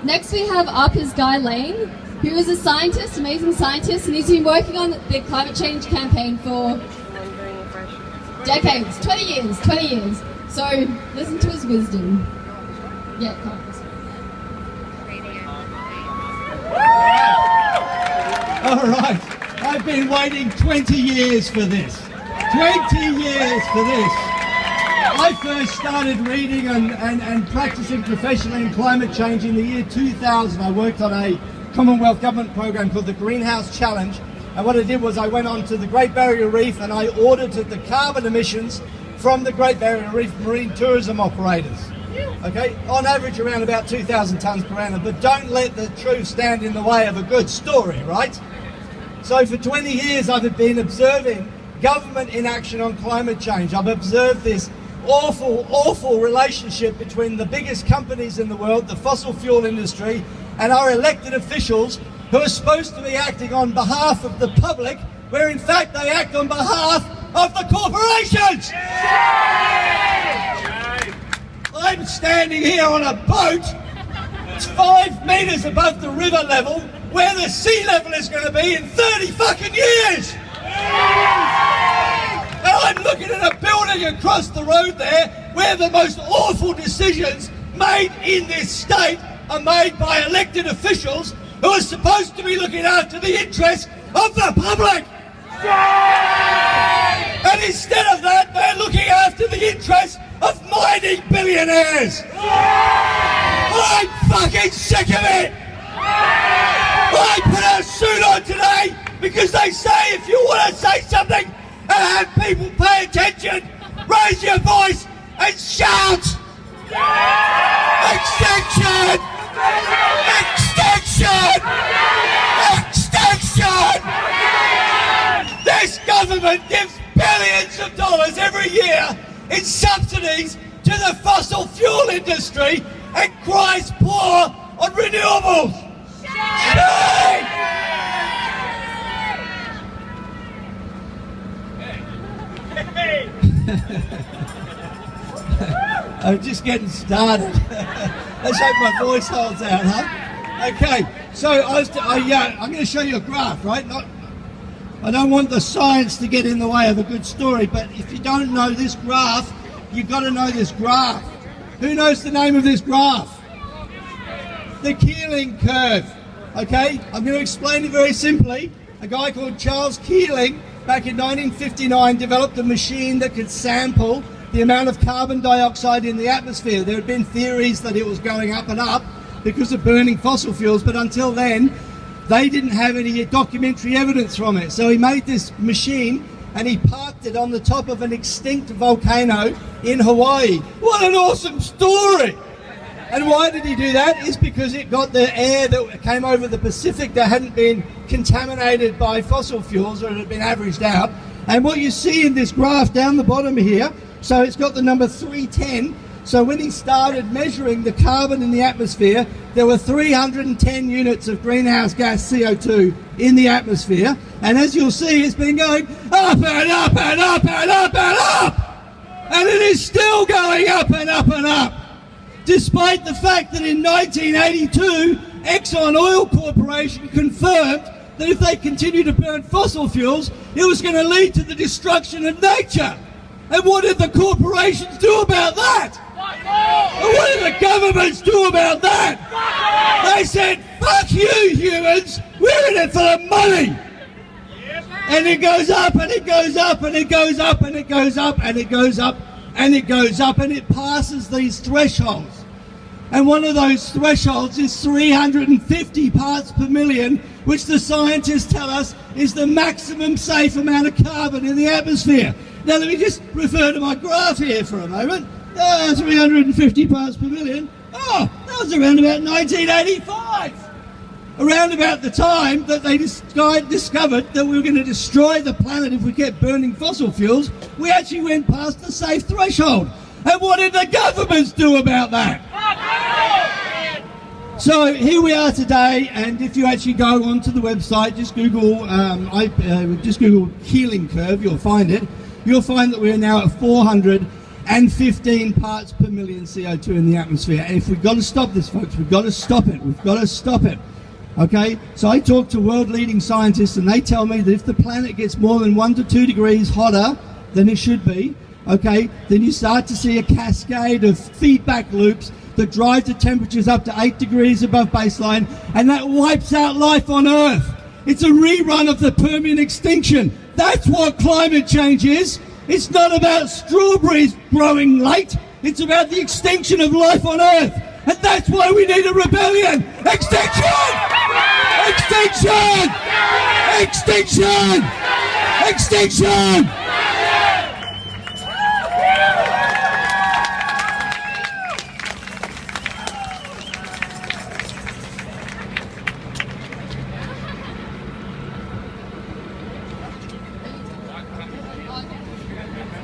Next we have up is Guy Lane, who is a scientist, amazing scientist, and he's been working on the climate change campaign for decades, 20 years. So listen to his wisdom. Yeah, come on. All right, I've been waiting 20 years for this. 20 years for this. I first started reading and practicing professionally in climate change in the year 2000. I worked on a Commonwealth Government program called the Greenhouse Challenge. And what I did was I went on to the Great Barrier Reef and I audited the carbon emissions from the Great Barrier Reef marine tourism operators. Okay, on average around about 2,000 tonnes per annum, but don't let the truth stand in the way of a good story, right? So for 20 years I've been observing government inaction on climate change. I've observed this awful relationship between the biggest companies in the world, the fossil fuel industry, and our elected officials who are supposed to be acting on behalf of the public, where in fact they act on behalf of the corporations! I'm standing here on a boat, it's 5 metres above the river level, where the sea level is going to be in 30 fucking years! And I'm looking at a building across the road there, where the most awful decisions made in this state are made by elected officials who are supposed to be looking after the interests of the public! And instead of that, they're looking after the interests of mining billionaires! I'm fucking sick of it! I put a suit on today because they say if you want to say something and have people pay attention, raise your voice and shout! Extinction! Extinction! Extinction! This government gives billions of dollars every year in subsidies to the fossil fuel industry and cries poor on renewables. Shame! I'm just getting started. Let's hope my voice holds out, huh? Okay, so I'm going to show you a graph, right? I don't want the science to get in the way of a good story, but if you don't know this graph, you've got to know this graph. Who knows the name of this graph? The Keeling curve. Okay, I'm going to explain it very simply. A guy called Charles Keeling, back in 1959, developed a machine that could sample the amount of carbon dioxide in the atmosphere. There had been theories that it was going up and up because of burning fossil fuels, but until then, they didn't have any documentary evidence from it. So he made this machine and he parked it on the top of an extinct volcano in Hawaii. What an awesome story! And why did he do that? It's because it got the air that came over the Pacific that hadn't been contaminated by fossil fuels or it had been averaged out. And what you see in this graph down the bottom here, so it's got the number 310. So when he started measuring the carbon in the atmosphere, there were 310 units of greenhouse gas CO2 in the atmosphere. And as you'll see, it's been going up and up and up and up and up! And it is still going up and up and up! Despite the fact that in 1982, Exxon Oil Corporation confirmed that if they continued to burn fossil fuels, it was going to lead to the destruction of nature. And what did the corporations do about that? And what did the governments do about that? They said, fuck you humans, we're in it for the money. And it goes up and it goes up and it goes up and it goes up and it goes up and it goes up and it passes these thresholds. And one of those thresholds is 350 parts per million, which the scientists tell us is the maximum safe amount of carbon in the atmosphere. Now let me just refer to my graph here for a moment. 350 parts per million. Oh, that was around about 1985. Around about the time that they discovered that we were going to destroy the planet if we kept burning fossil fuels, we actually went past the safe threshold. And what did the governments do about that? So here we are today, and if you actually go onto the website, just Google Keeling curve, you'll find it. You'll find that we are now at 400 and 15 parts per million CO2 in the atmosphere. And if we've got to stop this, folks, we've got to stop it. We've got to stop it. Okay, so I talk to world-leading scientists, and they tell me that if the planet gets more than 1 to 2 degrees hotter than it should be, okay, then you start to see a cascade of feedback loops that drive the temperatures up to 8 degrees above baseline, and that wipes out life on Earth. It's a rerun of the Permian extinction. That's what climate change is. It's not about strawberries growing late. It's about the extinction of life on Earth. And that's why we need a rebellion. Extinction! Extinction! Extinction! Extinction!